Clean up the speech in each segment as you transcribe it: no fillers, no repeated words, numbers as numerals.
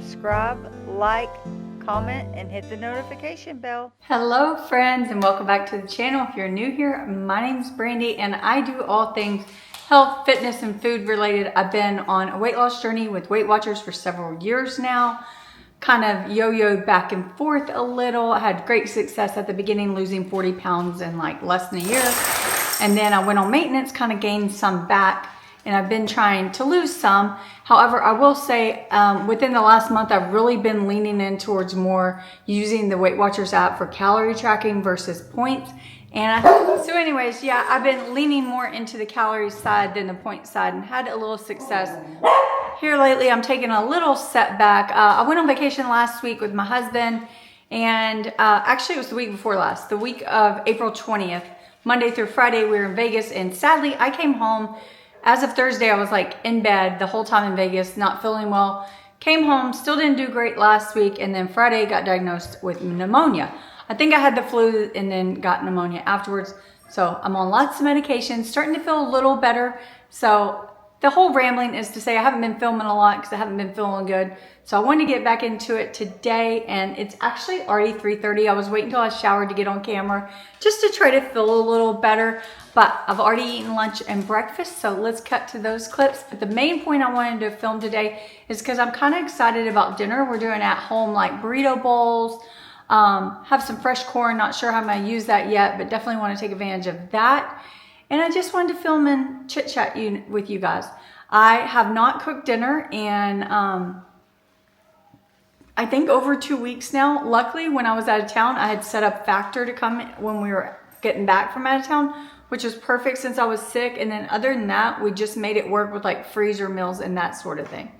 subscribe, like, comment, and hit the notification bell. Hello friends, and welcome back to the channel. If you're new here, my name's Brandy and I do all things health, fitness, and food related. I've been on a weight loss journey with Weight Watchers for several years now. Kind of yo-yoed back and forth a little. I had great success at the beginning, losing 40 pounds in like less than a year. And then I went on maintenance, kind of gained some back, and I've been trying to lose some. However, I will say within the last month, I've really been leaning in towards more using the Weight Watchers app for calorie tracking versus points. And so anyways, yeah, I've been leaning more into the calorie side than the point side and had a little success. Here lately, I'm taking a little setback. I went on vacation last week with my husband, and actually it was the week before last, the week of April 20th, Monday through Friday, we were in Vegas, and sadly, I came home. As of Thursday, I was like in bed the whole time in Vegas, not feeling well. Came home, still didn't do great last week, and then Friday got diagnosed with pneumonia. I think I had the flu and then got pneumonia afterwards. So I'm on lots of medications, starting to feel a little better. So the whole rambling is to say I haven't been filming a lot because I haven't been feeling good. So I wanted to get back into it today, and it's actually already 3:30. I was waiting until I showered to get on camera just to try to feel a little better. But I've already eaten lunch and breakfast, so let's cut to those clips. But the main point I wanted to film today is because I'm kind of excited about dinner. We're doing at home like burrito bowls, have some fresh corn. Not sure how I'm going to use that yet, but definitely want to take advantage of that. And I just wanted to film and chit chat with you guys. I have not cooked dinner in I think over 2 weeks now. Luckily, when I was out of town, I had set up Factor to come when we were getting back from out of town, which was perfect since I was sick. And then other than that, we just made it work with like freezer meals and that sort of thing.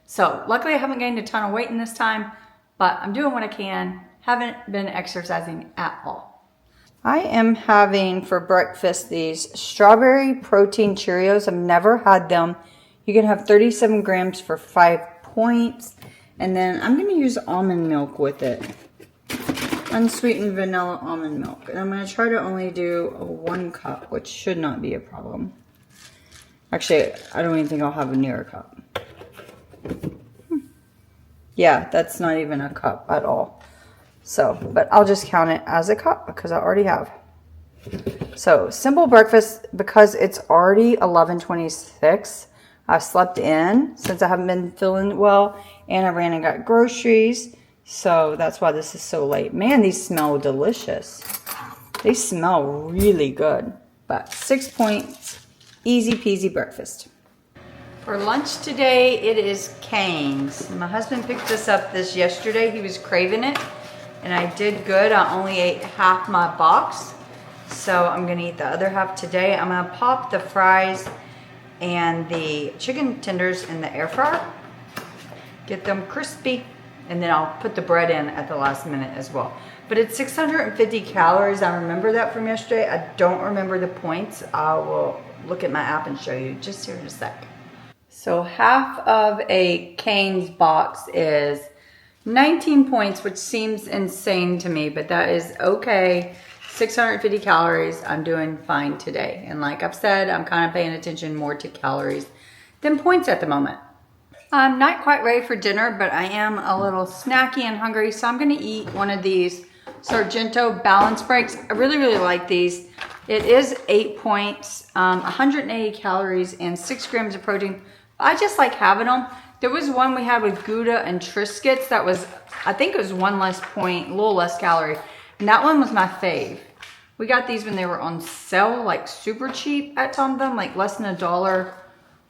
So luckily I haven't gained a ton of weight in this time, but I'm doing what I can. Haven't been exercising at all. I am having for breakfast these strawberry protein Cheerios. I've never had them. You can have 37 grams for 5 points. And then I'm going to use almond milk with it. Unsweetened vanilla almond milk. And I'm going to try to only do 1 cup, which should not be a problem. Actually, I don't even think I'll have a near a cup. Yeah, that's not even a cup at all. So, but I'll just count it as a cup because I already have. So, simple breakfast because it's already 11:26. I slept in since I haven't been feeling well, and I ran and got groceries. So that's why this is so late. Man, these smell delicious. They smell really good. But 6 points, easy peasy breakfast. For lunch today, it is Cane's. My husband picked this up yesterday. He was craving it, and I did good. I only ate half my box, so I'm gonna eat the other half today. I'm gonna pop the fries and the chicken tenders in the air fryer, get them crispy, and then I'll put the bread in at the last minute as well. But it's 650 calories. I remember that from yesterday. I don't remember the points. I will look at my app and show you just here in a sec. So half of a Cane's box is 19 points, which seems insane to me, but that is okay. 650 calories. I'm doing fine today. And like I've said, I'm kind of paying attention more to calories than points at the moment. I'm not quite ready for dinner, but I am a little snacky and hungry, so I'm going to eat one of these Sargento balance breaks. I really, really like these. It is 8 points, 180 calories, and 6 grams of protein. I just like having them. There was one we had with Gouda and Triscuits that was, I think it was 1 less point, a little less calorie. And that one was my fave. We got these when they were on sale, like super cheap at some of them, like less than $1. I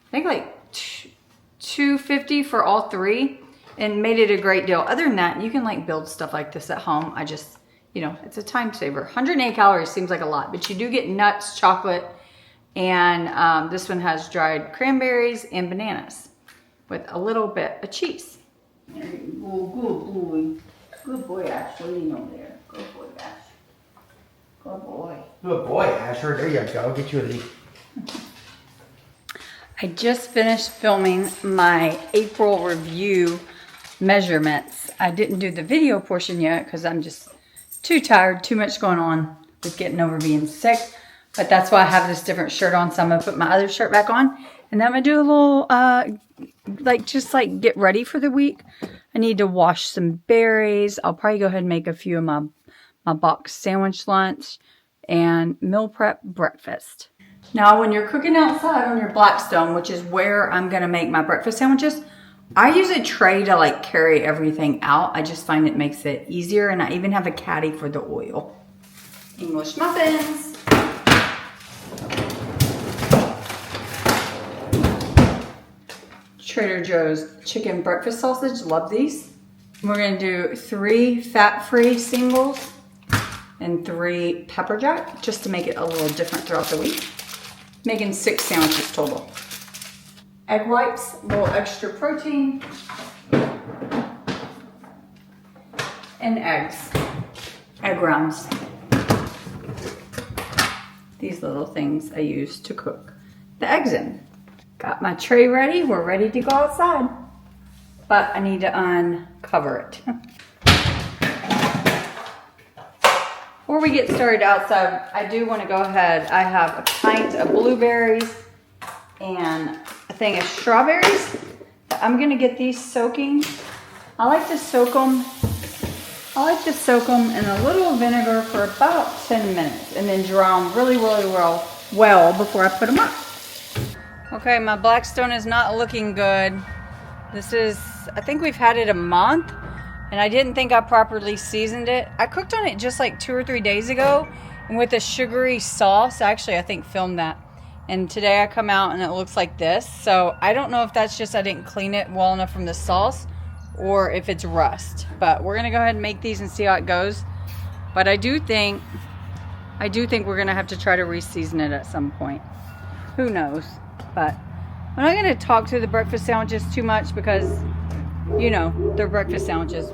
think like $2.50 for all 3, and made it a great deal. Other than that, you can like build stuff like this at home. I just, you know, it's a time saver. 108 calories seems like a lot, but you do get nuts, chocolate, and this one has dried cranberries and bananas with a little bit of cheese. Good boy. Good boy, Ash. What are you doing there? Good boy, Ash. Good boy. Good boy, Asher. There you go. Get you a leaf. I just finished filming my April review measurements. I didn't do the video portion yet because I'm just too tired, too much going on with getting over being sick. But that's why I have this different shirt on. So I'm going to put my other shirt back on. And then I'm going to do a little, just get ready for the week. I need to wash some berries. I'll probably go ahead and make a few of my box sandwich lunch and meal prep breakfast. Now, when you're cooking outside on your Blackstone, which is where I'm gonna make my breakfast sandwiches, I use a tray to like carry everything out. I just find it makes it easier, and I even have a caddy for the oil. English muffins. Trader Joe's chicken breakfast sausage, love these. We're gonna do 3 fat-free singles and 3 pepper jack, just to make it a little different throughout the week. Making 6 sandwiches total. Egg whites, a little extra protein. And eggs, egg rounds. These little things I use to cook the eggs in. Got my tray ready, we're ready to go outside. But I need to uncover it. Before we get started outside, I do want to go ahead. I have a pint of blueberries and a thing of strawberries. I'm gonna get these soaking. I like to soak them in a little vinegar for about 10 minutes and then dry them really well before I put them up. Okay, my Blackstone is not looking good. This is, I think we've had it a month, and I didn't think I properly seasoned it. I cooked on it just like 2 or 3 days ago, and with a sugary sauce. Actually, I think filmed that. And today I come out and it looks like this. So I don't know if that's just I didn't clean it well enough from the sauce, or if it's rust. But we're gonna go ahead and make these and see how it goes. But I do think we're gonna have to try to re-season it at some point. Who knows? But I'm not gonna talk to the breakfast sandwiches too much because, you know, they're breakfast sandwiches.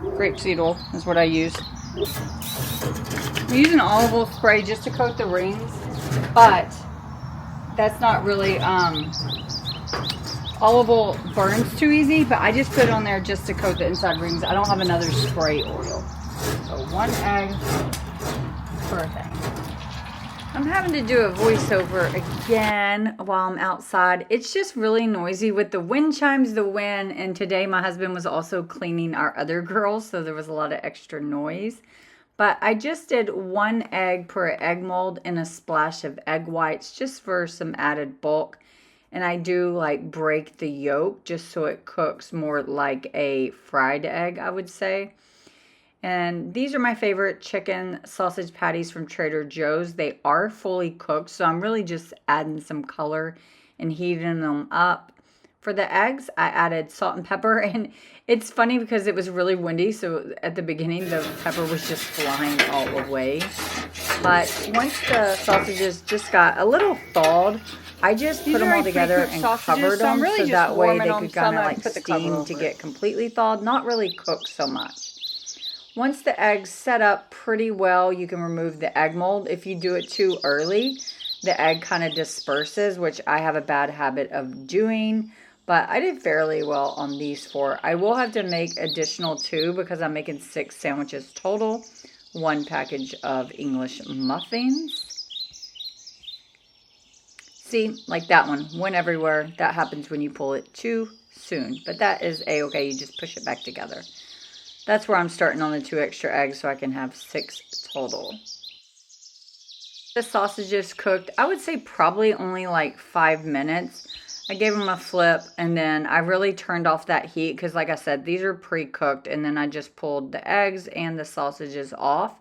Grapeseed oil is what I use. I'm using olive oil spray just to coat the rings, but that's not really, olive oil burns too easy, but I just put it on there just to coat the inside rings. I don't have another spray oil. So 1 egg per thing. I'm having to do a voiceover again while I'm outside. It's just really noisy with the wind chimes, and today my husband was also cleaning our other girls, so there was a lot of extra noise. But I just did 1 egg per egg mold and a splash of egg whites just for some added bulk. And I do like break the yolk just so it cooks more like a fried egg, I would say. And these are my favorite chicken sausage patties from Trader Joe's. They are fully cooked, so I'm really just adding some color and heating them up. For the eggs, I added salt and pepper, and it's funny because it was really windy, so at the beginning the pepper was just flying all away. But once the sausages just got a little thawed, I just put them all together and covered them so that way they could kind of like steam to get completely thawed, not really cooked so much. Once the eggs set up pretty well, you can remove the egg mold. If you do it too early, the egg kind of disperses, which I have a bad habit of doing. But I did fairly well on these 4. I will have to make additional 2 because I'm making 6 sandwiches total. 1 package of English muffins. See, like that one went everywhere. That happens when you pull it too soon. But that is a-okay. You just push it back together. That's where I'm starting on the 2 extra eggs so I can have 6 total. The sausages cooked, I would say probably only like 5 minutes. I gave them a flip and then I really turned off that heat because like I said, these are pre-cooked, and then I just pulled the eggs and the sausages off.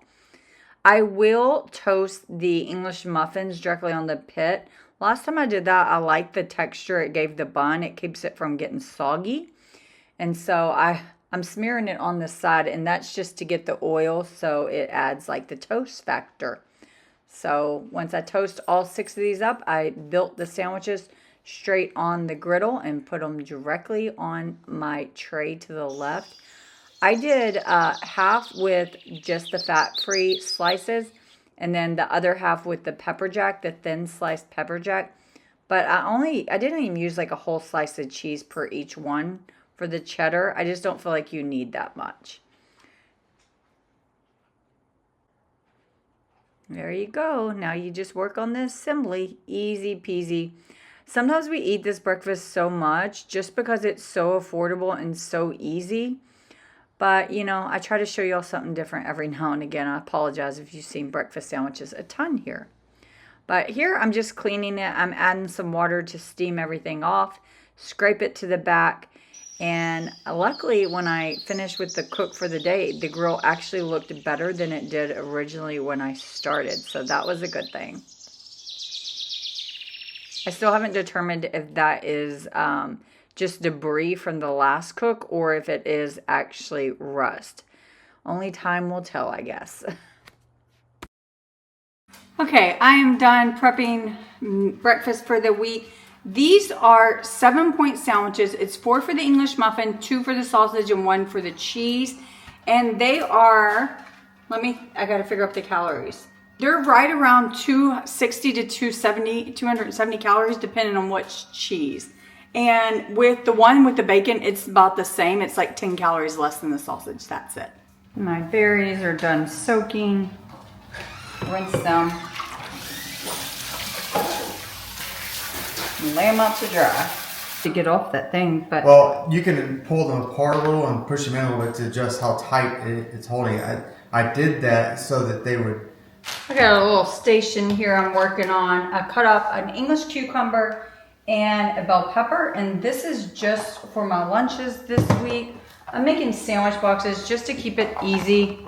I will toast the English muffins directly on the pit. Last time I did that, I liked the texture it gave the bun. It keeps it from getting soggy. And so I'm smearing it on the side, and that's just to get the oil so it adds like the toast factor. So once I toast all 6 of these up, I built the sandwiches straight on the griddle and put them directly on my tray to the left. I did half with just the fat-free slices, and then the other half with the pepper jack, the thin sliced pepper jack. But I didn't even use like a whole slice of cheese per each one for the cheddar. I just don't feel like you need that much. There you go. Now you just work on the assembly. Easy peasy. Sometimes we eat this breakfast so much just because it's so affordable and so easy. But, you know, I try to show y'all something different every now and again. I apologize if you've seen breakfast sandwiches a ton here. But here I'm just cleaning it. I'm adding some water to steam everything off, scrape it to the back. And luckily, when I finished with the cook for the day, the grill actually looked better than it did originally when I started. So that was a good thing. I still haven't determined if that is just debris from the last cook or if it is actually rust. Only time will tell, I guess. Okay, I am done prepping breakfast for the week. These are 7-point sandwiches. It's 4 for the English muffin, 2 for the sausage, and 1 for the cheese. And they are, I gotta figure out the calories. They're right around 260 to 270 calories, depending on which cheese. And with the one with the bacon, it's about the same. It's like 10 calories less than the sausage, that's it. My berries are done soaking. Rinse them. And lay them out to dry. To get off that thing, but... Well, you can pull them apart a little and push them in a little bit to adjust how tight it's holding. I did that so that they would... I got a little station here I'm working on. I cut up an English cucumber and a bell pepper, and this is just for my lunches this week. I'm making sandwich boxes just to keep it easy.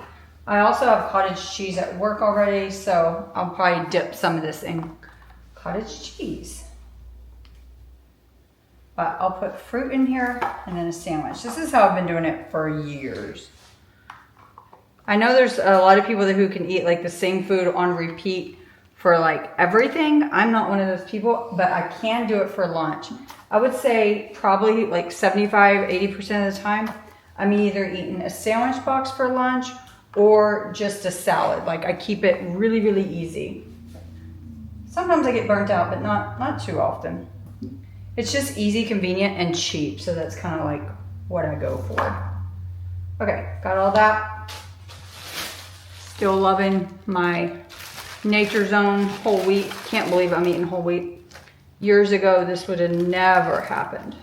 I also have cottage cheese at work already, so I'll probably dip some of this in cottage cheese. But I'll put fruit in here and then a sandwich. This is how I've been doing it for years. I know there's a lot of people who can eat like the same food on repeat for like everything. I'm not one of those people, but I can do it for lunch. I would say probably like 75–80% of the time, I'm either eating a sandwich box for lunch or just a salad. Like I keep it really, really easy. Sometimes I get burnt out, but not too often. It's just easy, convenient, and cheap. So that's kind of like what I go for. Okay, got all that. Still loving my Nature's Own whole wheat. Can't believe I'm eating whole wheat. Years ago, this would have never happened.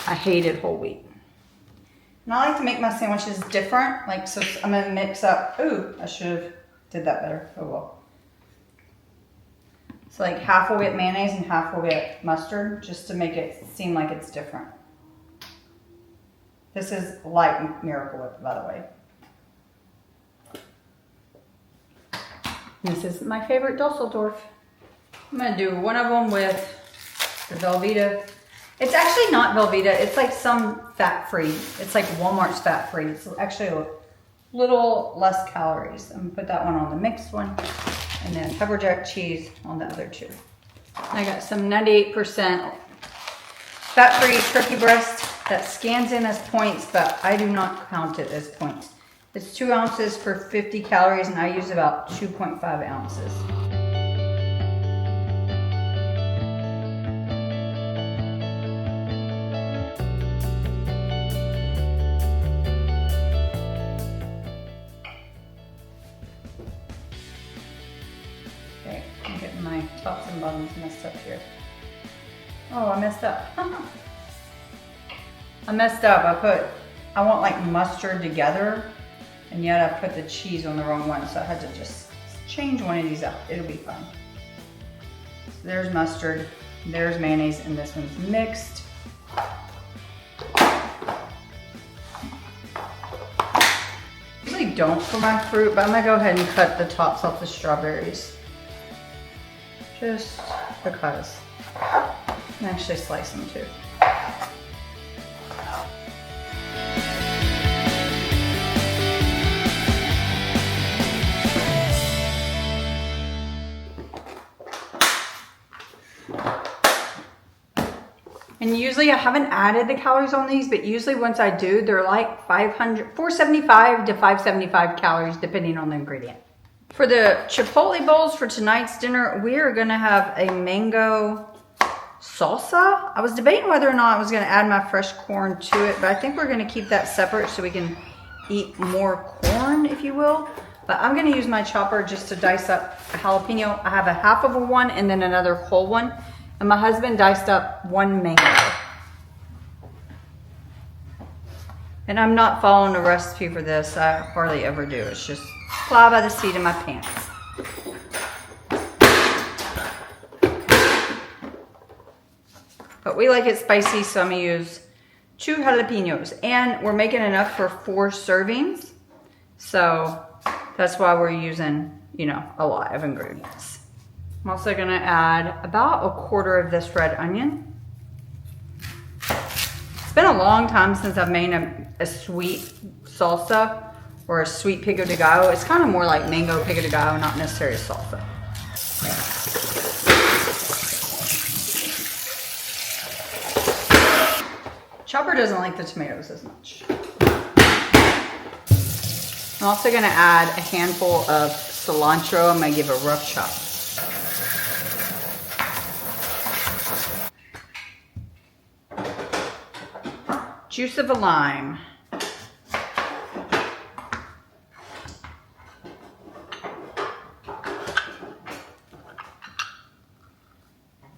I hated whole wheat. And I like to make my sandwiches different. Like, so I'm gonna mix up, ooh, I should have did that better. Oh well. So like half will get mayonnaise and half will get mustard, just to make it seem like it's different. This is light Miracle Whip, by the way. This is my favorite Dusseldorf. I'm gonna do one of them with the Velveeta. It's actually not Velveeta, it's like some fat-free. It's like Walmart's fat-free. It's actually a little less calories. I'm gonna put that one on the mixed one, and then pepper jack cheese on the other two. I got some 98% fat-free turkey breast that scans in as points, but I do not count it as points. It's 2 ounces for 50 calories, and I use about 2.5 ounces. Okay, I'm getting my tops and bottoms messed up here. Oh, I messed up. I messed up. I want like mustard together, and yet I put the cheese on the wrong one, so I had to just change one of these up. It'll be fun. So there's mustard, there's mayonnaise, and this one's mixed. Usually don't for my fruit, but I'm gonna go ahead and cut the tops off the strawberries. Just because. And actually slice them too. And usually I haven't added the calories on these, but usually once I do, they're like 475 to 575 calories depending on the ingredient. For the Chipotle bowls for tonight's dinner, we are gonna have a mango salsa. I was debating whether or not I was gonna add my fresh corn to it, but I think we're gonna keep that separate so we can eat more corn, if you will. But I'm gonna use my chopper just to dice up a jalapeno. I have a half of a one and then another whole one. And my husband diced up 1 mango. And I'm not following a recipe for this. I hardly ever do. It's just fly by the seat of my pants. But we like it spicy, so I'm gonna use 2 jalapenos. And we're making enough for 4 servings. So that's why we're using, you know, a lot of ingredients. I'm also gonna add about 1/4 of this red onion. It's been a long time since I've made a sweet salsa or a sweet pico de gallo. It's kind of more like mango pico de gallo, not necessarily salsa. Chopper doesn't like the tomatoes as much. I'm also gonna add a handful of cilantro. I'm gonna give a rough chop. Juice of a lime.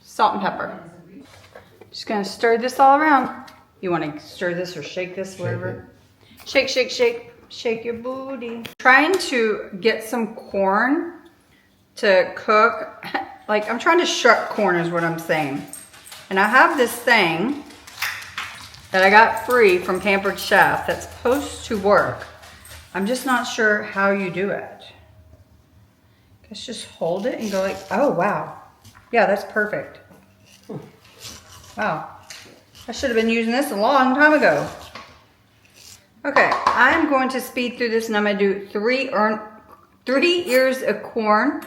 Salt and pepper. Just gonna stir this all around. You wanna stir this or shake this, whatever. Shake, shake, shake. Shake your booty. Trying to get some corn to cook. Like, I'm trying to shuck corn is what I'm saying. And I have this thing that I got free from Pampered Chef that's supposed to work. I'm just not sure how you do it. Let's just hold it and go like, oh wow. Yeah, that's perfect. Wow. I should have been using this a long time ago. Okay, I'm going to speed through this and I'm gonna do 3 ears of corn.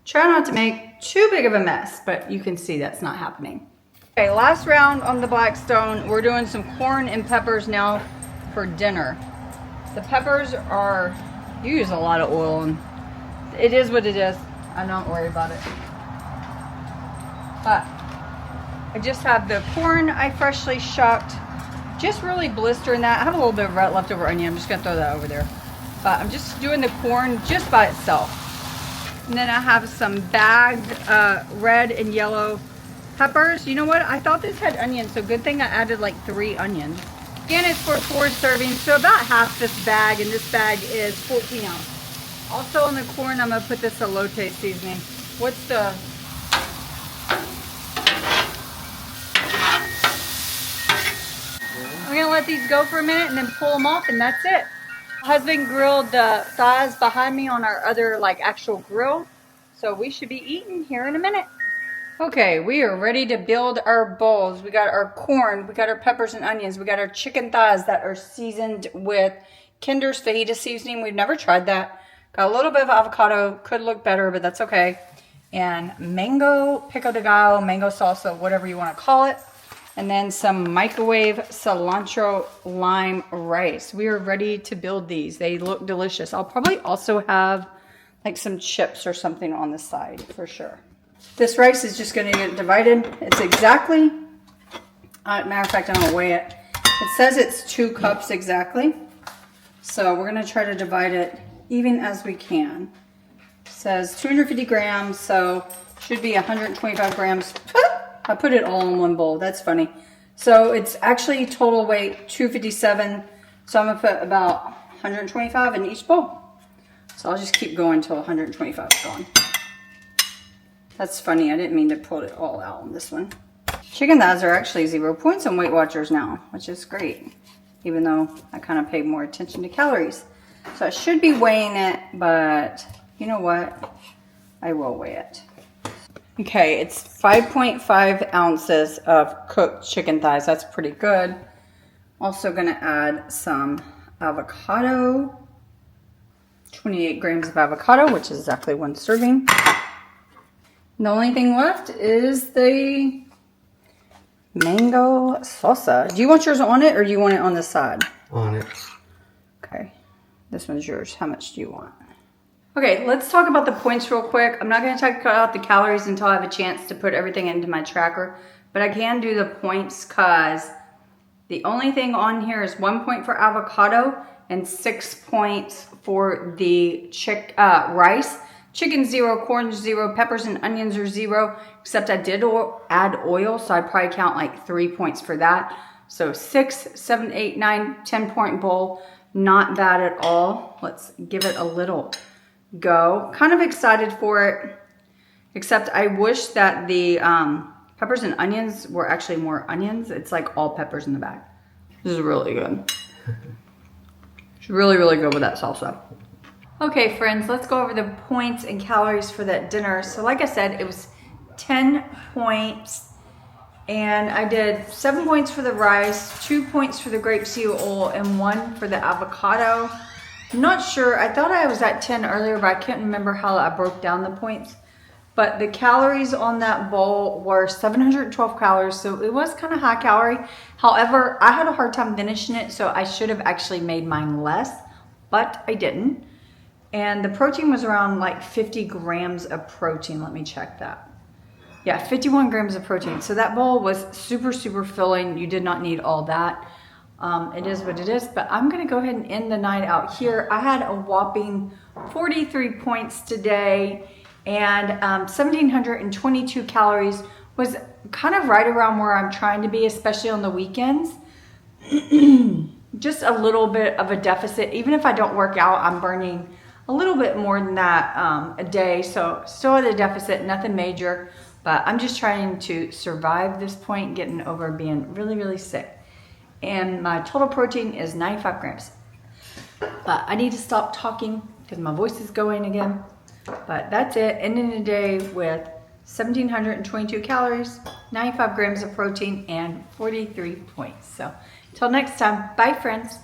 Try not to make too big of a mess, but you can see that's not happening. Okay, last round on the Blackstone. We're doing some corn and peppers now for dinner. The peppers are, you use a lot of oil and it is what it is. I don't worry about it. But I just have the corn I freshly shucked. Just really blistering that. I have a little bit of leftover onion. I'm just gonna throw that over there. But I'm just doing the corn just by itself. And then I have some bagged red and yellow peppers. You know what? I thought this had onions, so good thing I added like 3 onions. Again, it's for 4 servings, so about half this bag, and this bag is 14 ounce. Also on the corn, I'm gonna put this elote seasoning. What's the... I'm gonna let these go for a minute and then pull them off, and that's it. My husband grilled the thighs behind me on our other like actual grill, so we should be eating here in a minute. Okay, we are ready to build our bowls. We got our corn, we got our peppers and onions, we got our chicken thighs that are seasoned with Kinder's fajita seasoning. We've never tried that. Got a little bit of avocado, could look better, but that's okay. And mango pico de gallo, mango salsa, whatever you want to call it. And then some microwave cilantro lime rice. We are ready to build these. They look delicious. I'll probably also have like some chips or something on the side for sure. This rice is just going to get divided. It's exactly, matter of fact, I'm going to weigh it. It says it's 2 cups exactly. So we're going to try to divide it even as we can. It says 250 grams, so should be 125 grams. I put it all in one bowl. That's funny. So it's actually total weight 257. So I'm going to put about 125 in each bowl. So I'll just keep going until 125 is gone. That's funny. I didn't mean to put it all out on this one. Chicken thighs are actually 0 points on Weight Watchers now, which is great. Even though I kind of paid more attention to calories. So I should be weighing it, but you know what? I will weigh it. Okay, it's 5.5 ounces of cooked chicken thighs. That's pretty good. Also gonna add some avocado. 28 grams of avocado, which is exactly 1 serving. And the only thing left is the mango salsa. Do you want yours on it or do you want it on the side? On it. Okay, this one's yours. How much do you want? Okay, let's talk about the points real quick. I'm not going to talk about the calories until I have a chance to put everything into my tracker, but I can do the points because the only thing on here is 1 point for avocado and 6 points for the rice. Chicken 0, corn 0, peppers and onions are 0, except I did add oil, so I'd probably count like 3 points for that. So 6, 7, 8, 9, 10-point bowl. Not bad at all. Let's give it a little go. Kind of excited for it, except I wish that the peppers and onions were actually more onions. It's like all peppers in the bag. This is really good. It's really, really good with that salsa. Okay, friends, let's go over the points and calories for that dinner. So like I said, it was 10 points. And I did 7 points for the rice, 2 points for the grapeseed oil, and 1 for the avocado. I'm not sure. I thought I was at 10 earlier, but I can't remember how I broke down the points. But the calories on that bowl were 712 calories, so it was kind of high calorie. However, I had a hard time finishing it, so I should have actually made mine less, but I didn't. And the protein was around like 50 grams of protein. Let me check that. Yeah, 51 grams of protein. So that bowl was super, super filling. You did not need all that. It is what it is, but I'm gonna go ahead and end the night out here. I had a whopping 43 points today, and 1,722 calories was kind of right around where I'm trying to be, especially on the weekends. Just a little bit of a deficit. Even if I don't work out, I'm burning a little bit more than that a day. So still at a deficit, nothing major, but I'm just trying to survive this point, getting over being really, really sick. And my total protein is 95 grams. But I need to stop talking because my voice is going again. But that's it, ending the day with 1,722 calories, 95 grams of protein, and 43 points. So until next time, bye friends.